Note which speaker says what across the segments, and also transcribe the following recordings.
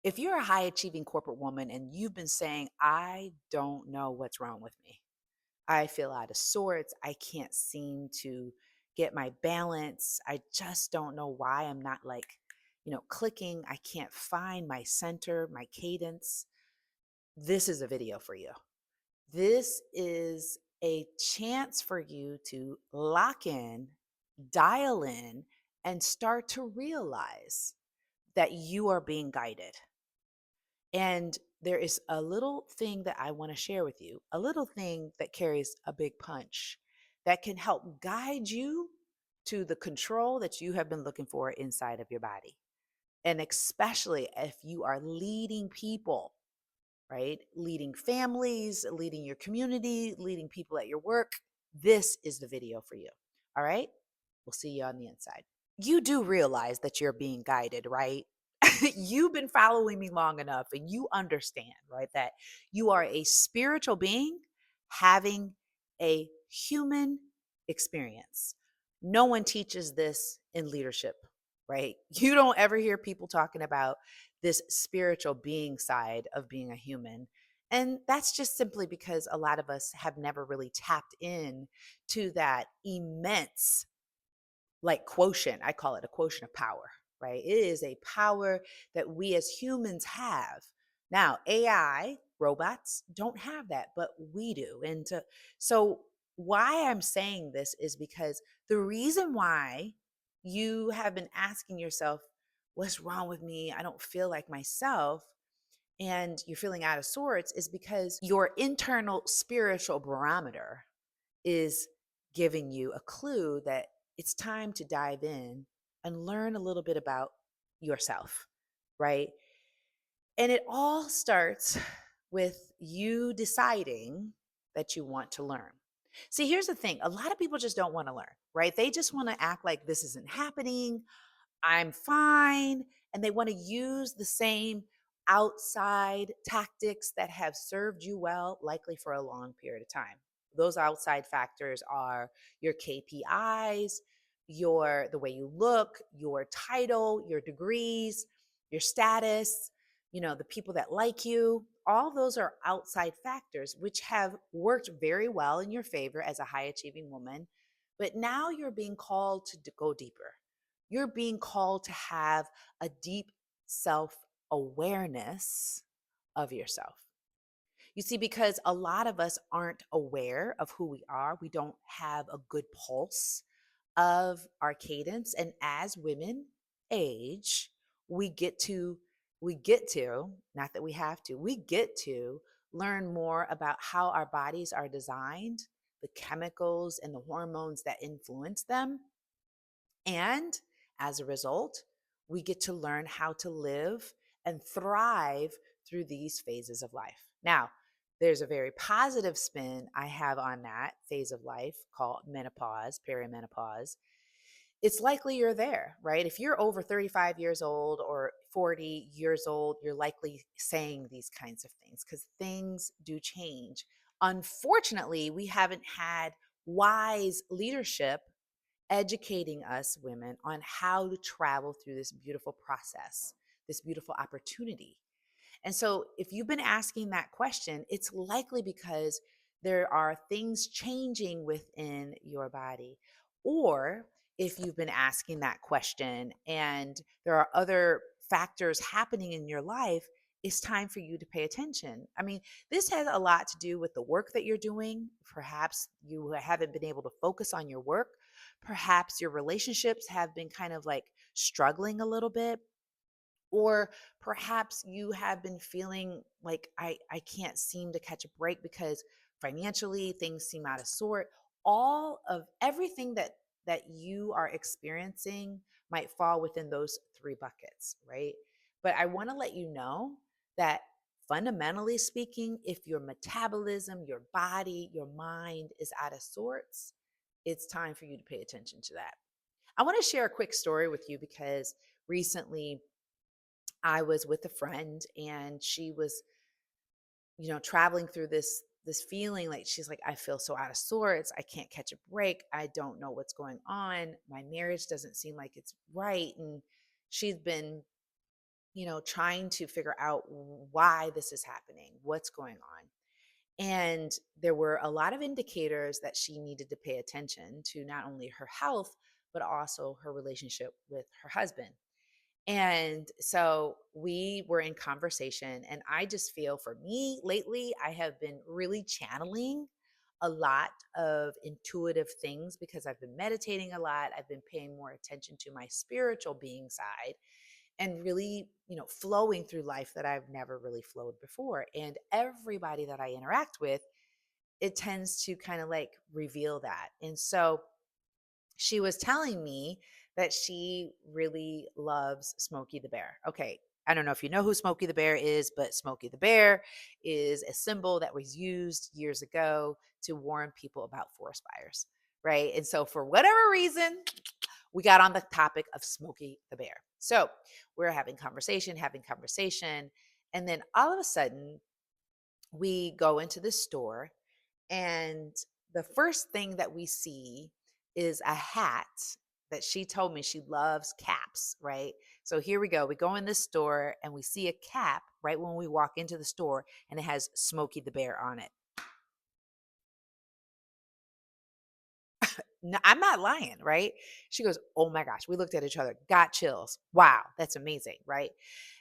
Speaker 1: If you're a high achieving corporate woman and you've been saying, I don't know what's wrong with me, I feel out of sorts, I can't seem to get my balance, I just don't know why I'm not clicking, I can't find my center, my cadence. This is a video for you. This is a chance for you to lock in, dial in, and start to realize that you are being guided. And there is a little thing that I want to share with you, a little thing that carries a big punch that can help guide you to the control that you have been looking for inside of your body. And especially if you are leading people, right? Leading families, leading your community, leading people at your work. This is the video for you. All right. We'll see you on the inside. You do realize that you're being guided, right? You've been following me long enough and you understand, right, that you are a spiritual being having a human experience. No one teaches this in leadership, right? You don't ever hear people talking about this spiritual being side of being a human. And that's just simply because a lot of us have never really tapped in to that immense quotient. I call it a quotient of power, right? It is a power that we as humans have. Now, AI, robots don't have that, but we do. So why I'm saying this is because the reason why you have been asking yourself, what's wrong with me? I don't feel like myself. And you're feeling out of sorts is because your internal spiritual barometer is giving you a clue that it's time to dive in and learn a little bit about yourself, right? And it all starts with you deciding that you want to learn. See, here's the thing, a lot of people just don't want to learn, right? They just want to act like this isn't happening. I'm fine. And they want to use the same outside tactics that have served you well, likely for a long period of time. Those outside factors are your KPIs, the way you look, your title, your degrees, your status, the people that like you. All those are outside factors which have worked very well in your favor as a high achieving woman. But now you're being called to go deeper. You're being called to have a deep self awareness of yourself. You see, because a lot of us aren't aware of who we are, we don't have a good pulse of our cadence. And as women age, we get to, not that we have to, we get to learn more about how our bodies are designed, the chemicals and the hormones that influence them, and as a result, we get to learn how to live and thrive through these phases of life. Now, there's a very positive spin I have on that phase of life called menopause, perimenopause. It's likely you're there, right? If you're over 35 years old or 40 years old, you're likely saying these kinds of things because things do change. Unfortunately, we haven't had wise leadership educating us women on how to travel through this beautiful process, this beautiful opportunity. And so, if you've been asking that question, it's likely because there are things changing within your body. Or if you've been asking that question and there are other factors happening in your life, it's time for you to pay attention. I mean, this has a lot to do with the work that you're doing. Perhaps you haven't been able to focus on your work. Perhaps your relationships have been kind of struggling a little bit, or perhaps you have been feeling like I can't seem to catch a break because financially things seem out of sort. All of everything that you are experiencing might fall within those three buckets, right? But I want to let you know that fundamentally speaking, if your metabolism, your body, your mind is out of sorts, it's time for you to pay attention to that. I want to share a quick story with you because recently I was with a friend and she was, traveling through this feeling like she's like, I feel so out of sorts. I can't catch a break. I don't know what's going on. My marriage doesn't seem like it's right. And she's been, trying to figure out why this is happening, what's going on. And there were a lot of indicators that she needed to pay attention to, not only her health, but also her relationship with her husband. And so we were in conversation, and I just feel for me lately, I have been really channeling a lot of intuitive things because I've been meditating a lot. I've been paying more attention to my spiritual being side and really, flowing through life that I've never really flowed before. And everybody that I interact with, it tends to kind of like reveal that. And so she was telling me that she really loves Smokey the Bear. Okay, I don't know if you know who Smokey the Bear is, but Smokey the Bear is a symbol that was used years ago to warn people about forest fires, right? And so, for whatever reason, we got on the topic of Smokey the Bear. So, we're having conversation. And then all of a sudden, we go into the store, and the first thing that we see is a hat that she told me she loves caps, right? So here we go. We go in this store and we see a cap right when we walk into the store, and it has Smokey the Bear on it. No, I'm not lying, right? She goes, "Oh my gosh." We looked at each other, got chills. Wow, that's amazing, right?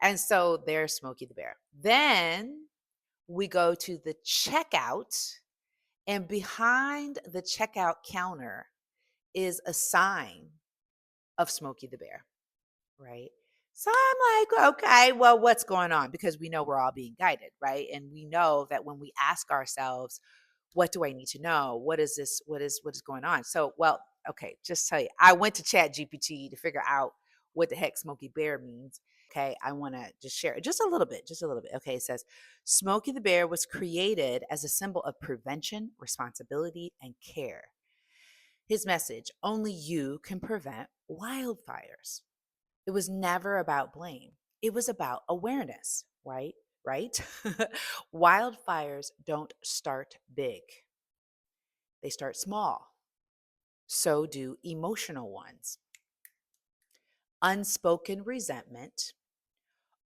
Speaker 1: And so there's Smokey the Bear. Then we go to the checkout, and behind the checkout counter is a sign of Smokey the Bear, right? So I'm like, okay, well, what's going on? Because we know we're all being guided, right? And we know that when we ask ourselves, what do I need to know? What is this? What is going on? So, well, okay, just tell you, I went to Chat GPT to figure out what the heck Smokey Bear means. Okay, I want to just share it just a little bit, just a little bit. Okay, it says Smokey the Bear was created as a symbol of prevention, responsibility, and care. His message: only you can prevent wildfires. It was never about blame. It was about awareness, right? Right? Wildfires don't start big. They start small. So do emotional ones. Unspoken resentment,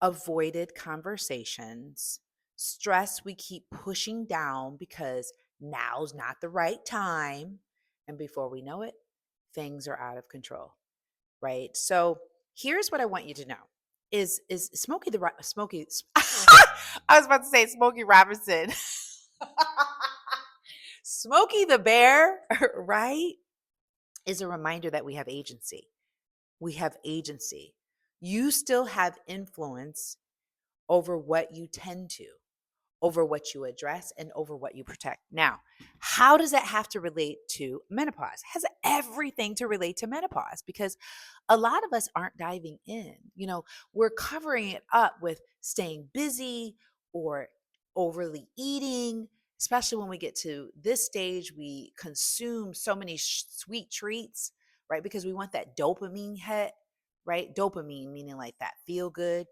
Speaker 1: avoided conversations, stress we keep pushing down because now's not the right time. And before we know it, things are out of control, right? So here's what I want you to know. Is Smokey I was about to say Smokey Robinson. Smokey the Bear, right? Is a reminder that we have agency. We have agency. You still have influence over what you tend to, over what you address, and over what you protect. Now, how does that have to relate to menopause? It has everything to relate to menopause because a lot of us aren't diving in. We're covering it up with staying busy or overly eating. Especially when we get to this stage, we consume so many sweet treats, right? Because we want that dopamine hit, right? Dopamine meaning like that feel good.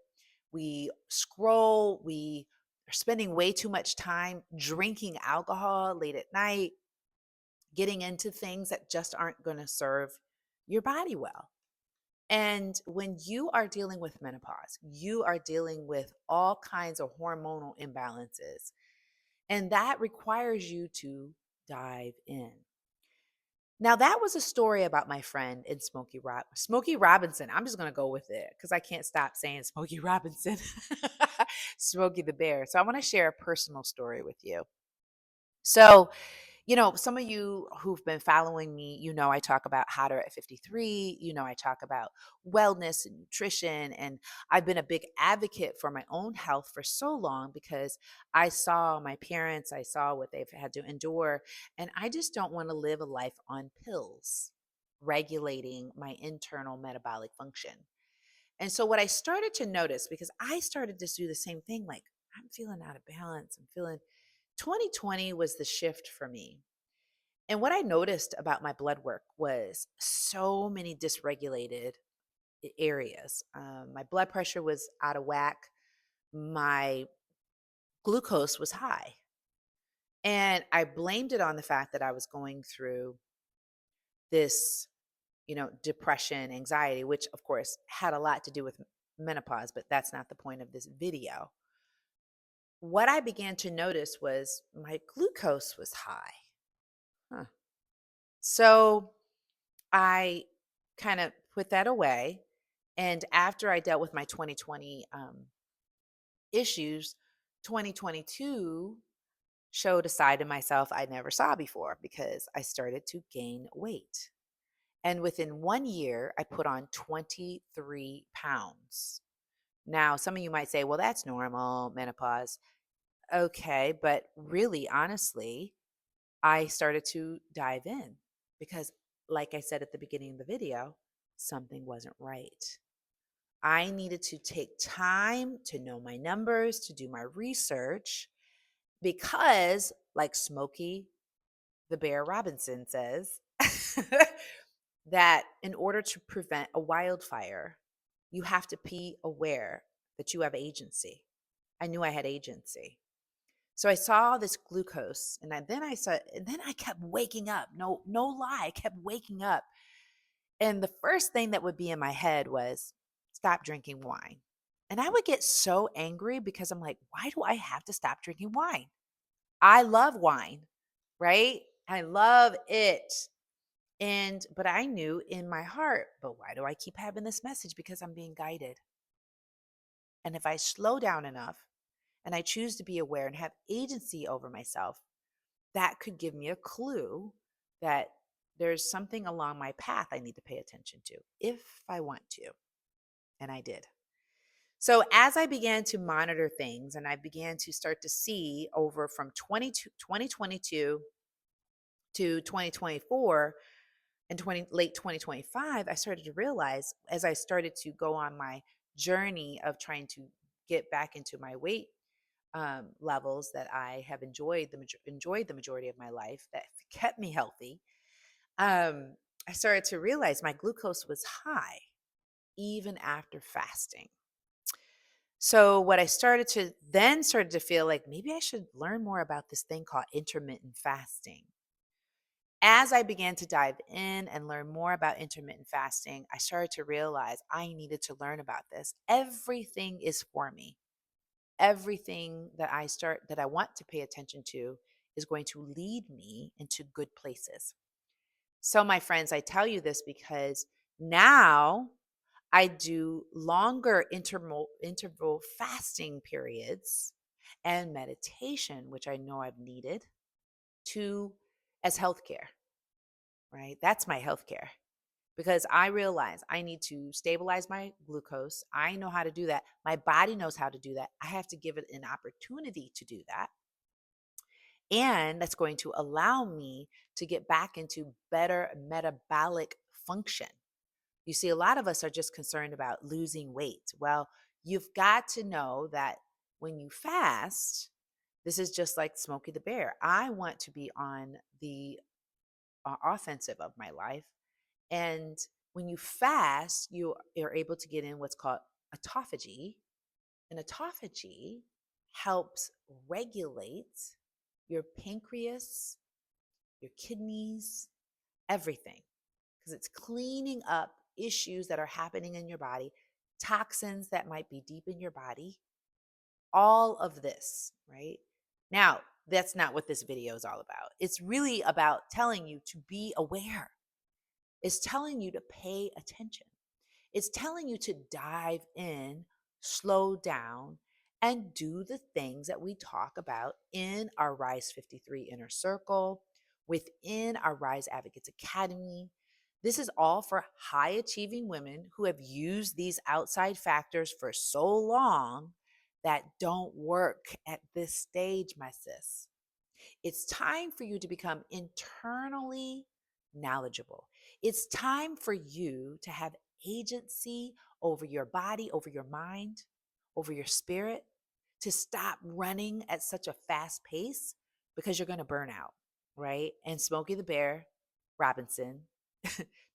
Speaker 1: We scroll, we are spending way too much time drinking alcohol late at night, getting into things that just aren't going to serve your body well. And when you are dealing with menopause, you are dealing with all kinds of hormonal imbalances, and that requires you to dive in. Now, that was a story about my friend in Smokey Robinson. I'm just going to go with it because I can't stop saying Smokey Robinson, Smokey the Bear. So I want to share a personal story with you. So, some of you who've been following me, I talk about Hotter at 53. I talk about wellness and nutrition. And I've been a big advocate for my own health for so long because I saw my parents, I saw what they've had to endure. And I just don't want to live a life on pills, regulating my internal metabolic function. And so, what I started to notice, because I started to do the same thing, like, I'm feeling out of balance. 2020 was the shift for me. And what I noticed about my blood work was so many dysregulated areas. My blood pressure was out of whack. My glucose was high. And I blamed it on the fact that I was going through this, depression, anxiety, which of course had a lot to do with menopause, but that's not the point of this video. What I began to notice was my glucose was high. Huh. So I kind of put that away. And after I dealt with my 2020 issues, 2022 showed a side of myself I never saw before because I started to gain weight. And within 1 year, I put on 23 pounds. Now, some of you might say, well, that's normal, menopause. Okay. But really, honestly, I started to dive in because, like I said at the beginning of the video, something wasn't right. I needed to take time to know my numbers, to do my research, because, like Smokey the Bear Robinson says, that in order to prevent a wildfire, you have to be aware that you have agency. I knew I had agency. So I saw this glucose, and then I kept waking up. No lie, I kept waking up. And the first thing that would be in my head was, stop drinking wine. And I would get so angry because I'm like, why do I have to stop drinking wine? I love wine, right? I love it. But I knew in my heart, but why do I keep having this message? Because I'm being guided. And if I slow down enough and I choose to be aware and have agency over myself, that could give me a clue that there's something along my path I need to pay attention to if I want to. And I did. So as I began to monitor things and I began to start to see over from 2022 to 2024 and late 2025, I started to realize as I started to go on my journey of trying to get back into my weight levels that I have enjoyed the majority of my life that kept me healthy. I started to realize my glucose was high even after fasting. So what I started to feel like maybe I should learn more about this thing called intermittent fasting. As I began to dive in and learn more about intermittent fasting, I started to realize I needed to learn about this. Everything is for me. Everything that I want to pay attention to is going to lead me into good places. So my friends, I tell you this because now I do longer interval fasting periods and meditation, which I know I've needed to as healthcare, right? That's my healthcare because I realize I need to stabilize my glucose. I know how to do that. My body knows how to do that. I have to give it an opportunity to do that. And that's going to allow me to get back into better metabolic function. You see, a lot of us are just concerned about losing weight. Well, you've got to know that when you fast, this is just like Smokey the Bear. I want to be on the offensive of my life. And when you fast, you are able to get in what's called autophagy. And autophagy helps regulate your pancreas, your kidneys, everything, because it's cleaning up issues that are happening in your body, toxins that might be deep in your body, all of this, right? Now, that's not what this video is all about. It's really about telling you to be aware. It's telling you to pay attention. It's telling you to dive in, slow down, and do the things that we talk about in our Rise 53 Inner Circle, within our Rise Advocates Academy. This is all for high achieving women who have used these outside factors for so long that don't work at this stage, my sis. It's time for you to become internally knowledgeable. It's time for you to have agency over your body, over your mind, over your spirit, to stop running at such a fast pace because you're going to burn out, right? And Smokey the Bear Robinson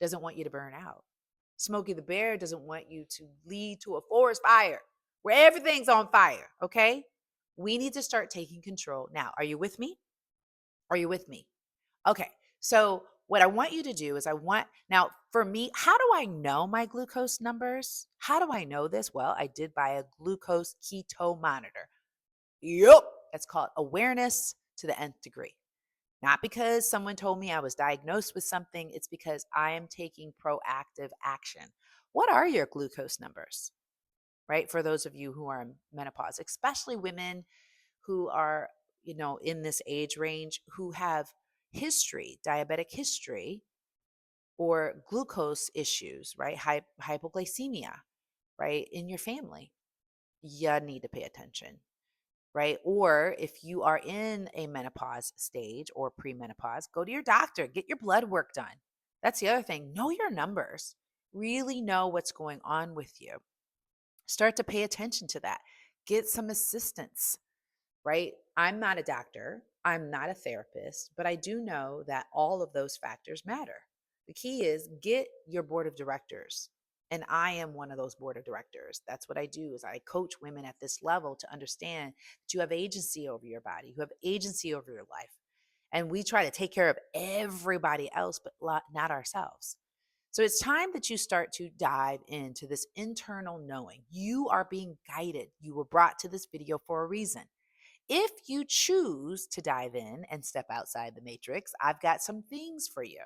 Speaker 1: doesn't want you to burn out. Smokey the Bear doesn't want you to lead to a forest fire where everything's on fire, okay? We need to start taking control. Now, are you with me? Are you with me? Okay. So what I want you to do is now for me, how do do I know my glucose numbers? How do I know this? Well, I did buy a glucose keto monitor. Yep. It's called awareness to the nth degree. Not because someone told me I was diagnosed with something, it's because I am taking proactive action. What are your glucose numbers, right? For those of you who are in menopause, especially women who are, in this age range who have history, diabetic history, or glucose issues, right? Hypoglycemia, right? In your family, you need to pay attention, right? Or if you are in a menopause stage or premenopause, go to your doctor, get your blood work done. That's the other thing. Know your numbers, really know what's going on with you. Start to pay attention to that. Get some assistance, right? I'm not a doctor, I'm not a therapist, but I do know that all of those factors matter. The key is get your board of directors. And I am one of those board of directors. That's what I do is I coach women at this level to understand that you have agency over your body, you have agency over your life. And we try to take care of everybody else, but not ourselves. So it's time that you start to dive into this internal knowing. You are being guided. You were brought to this video for a reason. If you choose to dive in and step outside the matrix, I've got some things for you.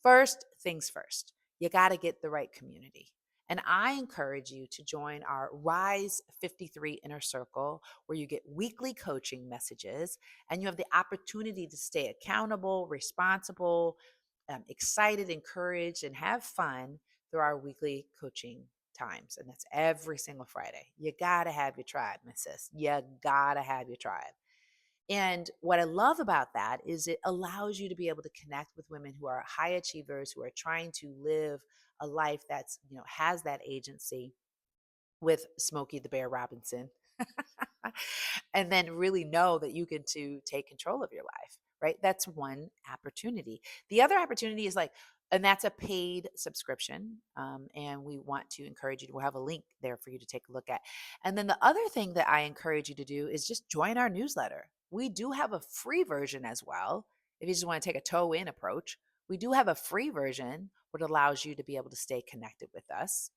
Speaker 1: First things first, you got to get the right community. And I encourage you to join our Rise 53 Inner Circle, where you get weekly coaching messages and you have the opportunity to stay accountable, responsible, excited, encouraged, and have fun through our weekly coaching times. And that's every single Friday. You got to have your tribe, my sis. You got to have your tribe. And what I love about that is it allows you to be able to connect with women who are high achievers, who are trying to live a life that's, has that agency with Smokey the Bear Robinson. And then really know that you get to take control of your life, right? That's one opportunity. The other opportunity is and that's a paid subscription. And we want to encourage you to have a link there for you to take a look at. And then the other thing that I encourage you to do is just join our newsletter. We do have a free version as well. If you just want to take a toe in approach, we do have a free version, which allows you to be able to stay connected with us.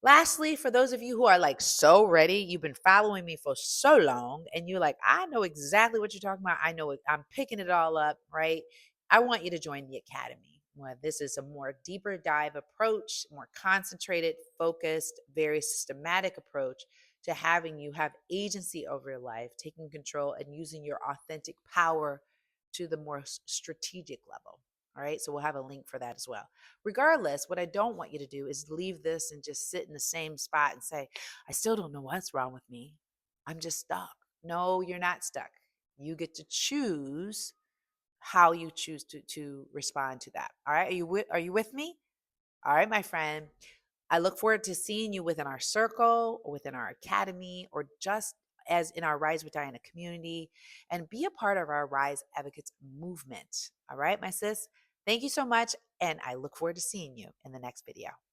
Speaker 1: Lastly, for those of you who are so ready, you've been following me for so long and you're like, I know exactly what you're talking about. I know it, I'm picking it all up, right? I want you to join the Academy. Well, this is a more deeper dive approach, more concentrated, focused, very systematic approach to having you have agency over your life, taking control and using your authentic power to the more strategic level. All right. So we'll have a link for that as well. Regardless, what I don't want you to do is leave this and just sit in the same spot and say, I still don't know what's wrong with me. I'm just stuck. No, you're not stuck. You get to choose how you choose to respond to that. All right. Are you with me? All right, my friend. I look forward to seeing you within our circle or within our academy or just as in our Rise with Diana community and be a part of our Rise Advocates movement. All right, my sis. Thank you so much. And I look forward to seeing you in the next video.